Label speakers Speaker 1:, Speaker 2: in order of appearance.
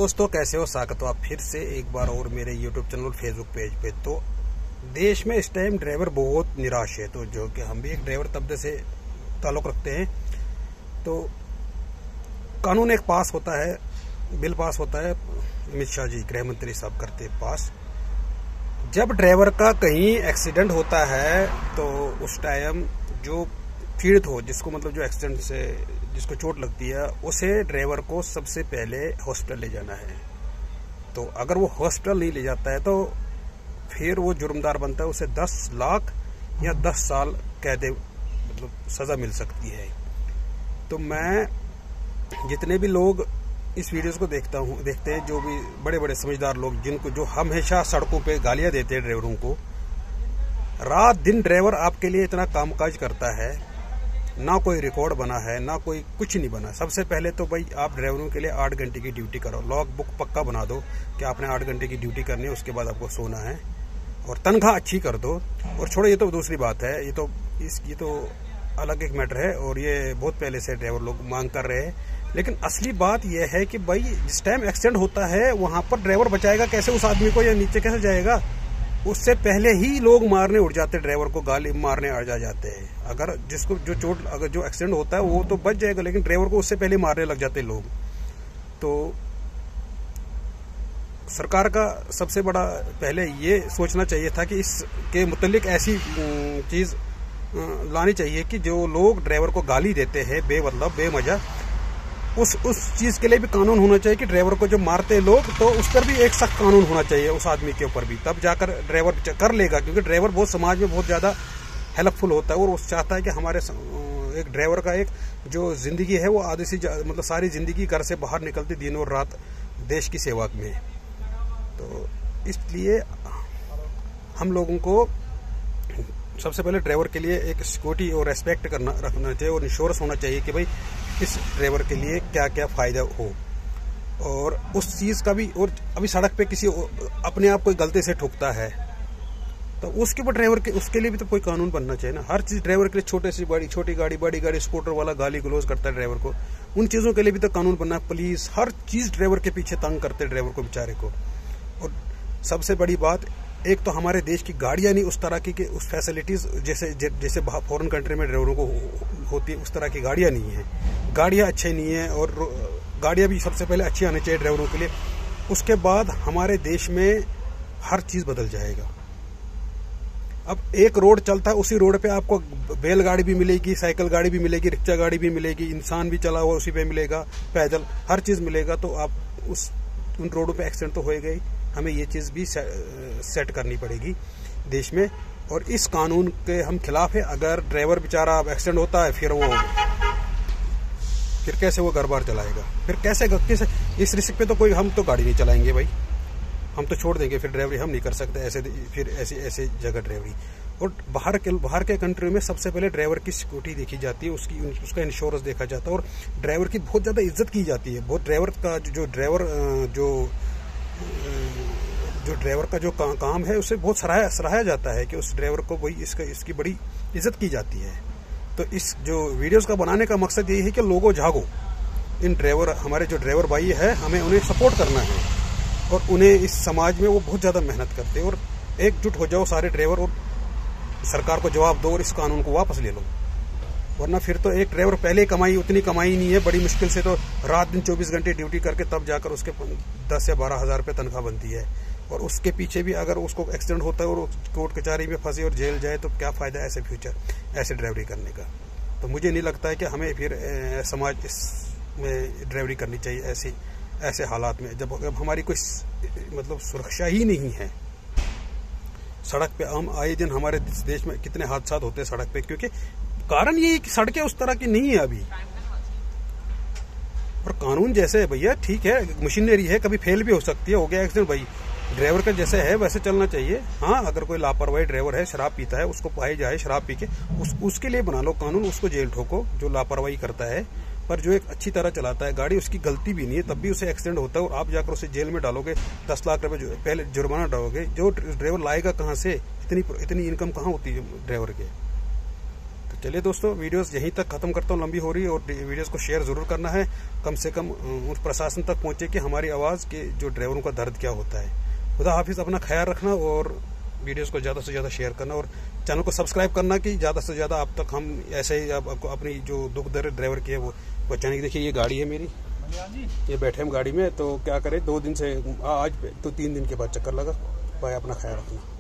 Speaker 1: दोस्तों कैसे हो, स्वागत हो आप फिर से एक बार और मेरे यूट्यूब चैनल फेसबुक पेज पे। तो देश में इस टाइम ड्राइवर बहुत निराश है, तो जो कि हम भी एक ड्राइवर तबके से ताल्लुक़ रखते हैं। तो कानून एक पास होता है, बिल पास होता है, अमित शाह जी गृह मंत्री साहब करते पास। जब ड्राइवर का कहीं एक्सीडेंट होता है तो उस टाइम जो पीड़ित हो, जिसको मतलब जो एक्सीडेंट से जिसको चोट लगती है, उसे ड्राइवर को सबसे पहले हॉस्पिटल ले जाना है। तो अगर वो हॉस्पिटल नहीं ले जाता है तो फिर वो जुर्मदार बनता है, उसे 10 लाख या 10 साल कैद मतलब सजा मिल सकती है। तो मैं जितने भी लोग इस वीडियोस को देखते हैं, जो भी बड़े बड़े समझदार लोग, जिनको जो हमेशा सड़कों पे गालियां देते हैं ड्राइवरों को, रात दिन ड्राइवर आपके लिए इतना कामकाज करता है, ना कोई रिकॉर्ड बना है, ना कोई कुछ नहीं बना। सबसे पहले तो भाई आप ड्राइवरों के लिए 8 घंटे की ड्यूटी करो, लॉग बुक पक्का बना दो कि आपने 8 घंटे की ड्यूटी करनी है, उसके बाद आपको सोना है, और तनख्वाह अच्छी कर दो। और छोड़ो, ये तो दूसरी बात है, ये तो अलग एक मैटर है, और ये बहुत पहले से ड्राइवर लोग मांग कर रहे हैं। लेकिन असली बात यह है कि भाई जिस टाइम एक्सीडेंट होता है वहां पर ड्राइवर बचाएगा कैसे उस आदमी को, या नीचे कैसे जाएगा? उससे पहले ही लोग मारने उठ जाते, ड्राइवर को गाली मारने आ जाते हैं। अगर जिसको जो चोट, अगर जो एक्सीडेंट होता है वो तो बच जाएगा, लेकिन ड्राइवर को उससे पहले मारने लग जाते लोग। तो सरकार का सबसे बड़ा पहले ये सोचना चाहिए था कि इसके मुतालिक ऐसी चीज लानी चाहिए कि जो लोग ड्राइवर को गाली देते हैं बेमतलब बेमजा, उस चीज के लिए भी कानून होना चाहिए कि ड्राइवर को जो मारते हैं लोग, तो उस पर भी एक सख्त कानून होना चाहिए उस आदमी के ऊपर भी, तब जाकर ड्राइवर कर लेगा। क्योंकि ड्राइवर बहुत समाज में बहुत ज्यादा हेल्पफुल होता है, और वो चाहता है कि हमारे एक ड्राइवर का एक जो जिंदगी है वो आधी सी मतलब सारी जिंदगी घर से बाहर निकलती दिन और रात देश की सेवा में। तो इसलिए हम लोगों को सबसे पहले ड्राइवर के लिए एक सिक्योरिटी और रेस्पेक्ट रखना चाहिए, और इंश्योरेंस होना चाहिए कि भाई इस ड्राइवर के लिए क्या क्या फायदा हो, और उस चीज का भी। और अभी सड़क पे किसी अपने आप कोई गलती से ठुकता है तो उसके ऊपर ड्राइवर के उसके लिए भी तो कोई कानून बनना चाहिए ना। हर चीज ड्राइवर के लिए, छोटी गाड़ी बड़ी गाड़ी, स्कूटर वाला गाली गलौज करता है ड्राइवर को, उन चीजों के लिए भी तो कानून बनना है। पुलिस हर चीज ड्राइवर के पीछे तंग करते हैं ड्राइवर को, बेचारे को। और सबसे बड़ी बात, एक तो हमारे देश की गाड़ियां नहीं उस तरह की उस फैसिलिटीज जैसे फॉरेन कंट्री में ड्राइवरों को होती है, उस तरह की गाड़ियां नहीं है। गाड़ियां अच्छी नहीं है, और गाड़ियां भी सबसे पहले अच्छी आनी चाहिए ड्राइवरों के लिए। उसके बाद हमारे देश में हर चीज बदल जाएगा। अब एक रोड चलता है, उसी रोड पे आपको बैलगाड़ी भी मिलेगी, साइकिल गाड़ी भी मिलेगी, रिक्शा गाड़ी भी मिलेगी, इंसान भी चला हुआ उसी पे मिलेगा, पैदल हर चीज मिलेगा। तो आप उन रोडों पे एक्सीडेंट तो होएगा ही। हमें ये चीज भी सेट करनी पड़ेगी देश में, और इस कानून के हम खिलाफ है। अगर ड्राइवर बेचारा एक्सीडेंट होता है, फिर कैसे वो घर बार चलाएगा? फिर कैसे इस रिस्क पे तो कोई, हम तो गाड़ी नहीं चलाएंगे भाई, हम तो छोड़ देंगे, फिर ड्राइवरी हम नहीं कर सकते ऐसे जगह ड्राइवरी। और बाहर के कंट्री में सबसे पहले ड्राइवर की सिक्योरिटी देखी जाती है, उसका इंश्योरेंस देखा जाता है, और ड्राइवर की बहुत ज्यादा इज्जत की जाती है। बहुत ड्राइवर का जो ड्राइवर का जो काम है उसे बहुत सराहाया जाता है कि उस ड्राइवर को भाई इसकी बड़ी इज्जत की जाती है। तो इस जो वीडियोस का बनाने का मकसद यही है कि लोगों जागो, इन ड्राइवर, हमारे जो ड्राइवर भाई है, हमें उन्हें सपोर्ट करना है, और उन्हें इस समाज में वो बहुत ज्यादा मेहनत करते हैं। और एकजुट हो जाओ सारे ड्राइवर, और सरकार को जवाब दो और इस कानून को वापस ले लो। वरना फिर तो एक ड्राइवर पहले उतनी कमाई नहीं है, बड़ी मुश्किल से तो रात दिन 24 घंटे ड्यूटी करके तब जाकर उसके 10 या 12 हजार रुपये तनख्वाह बनती है। और उसके पीछे भी अगर उसको एक्सीडेंट होता है और कोर्ट कचहरी में फंसे और जेल जाए, तो क्या फायदा ऐसे ऐसे ड्राइवरी करने का? तो मुझे नहीं लगता है कि हमें फिर समाज इसमें ड्राइवरी करनी चाहिए ऐसे हालात में, जब हमारी कोई मतलब सुरक्षा ही नहीं है। सड़क पे हम आए दिन हमारे देश में कितने हादसा होते हैं सड़क पे, क्योंकि कारण ये कि सड़कें उस तरह की नहीं है अभी। और कानून जैसे है भैया, ठीक है, मशीनरी है, कभी फेल भी हो सकती है, हो गया एक्सीडेंट भाई, ड्राइवर का जैसे है वैसे चलना चाहिए। हाँ, अगर कोई लापरवाही ड्राइवर है, शराब पीता है, उसको पाई जाए शराब पी के, उसके लिए बना लो कानून, उसको जेल ठोको जो लापरवाही करता है। पर जो एक अच्छी तरह चलाता है गाड़ी, उसकी गलती भी नहीं है, तब भी उसे एक्सीडेंट होता है, और आप जाकर उसे जेल में डालोगे, 10 लाख रुपए पहले जुर्माना डालोगे। जो ड्राइवर लाएगा कहाँ से? इतनी इनकम कहाँ होती है ड्राइवर के? तो चलिए दोस्तों, वीडियोस यहीं तक खत्म करता हूँ, लंबी हो रही है। और वीडियोस को शेयर जरूर करना है, कम से कम उस प्रशासन तक पहुंचे कि हमारी आवाज़ के जो ड्राइवरों का दर्द क्या होता है। खुदा हाफिज़, अपना ख्याल रखना और वीडियोस को ज़्यादा से ज़्यादा शेयर करना और चैनल को सब्सक्राइब करना कि ज़्यादा से ज़्यादा आप तक हम ऐसे ही आपको अपनी जो दुख दर्द ड्राइवर की है वो पहुँचाने की। देखिए ये गाड़ी है मेरी, ये बैठे हम गाड़ी में, तो क्या करें 2 दिन से आज तो 3 दिन के बाद चक्कर लगा। भाई अपना ख्याल रखना।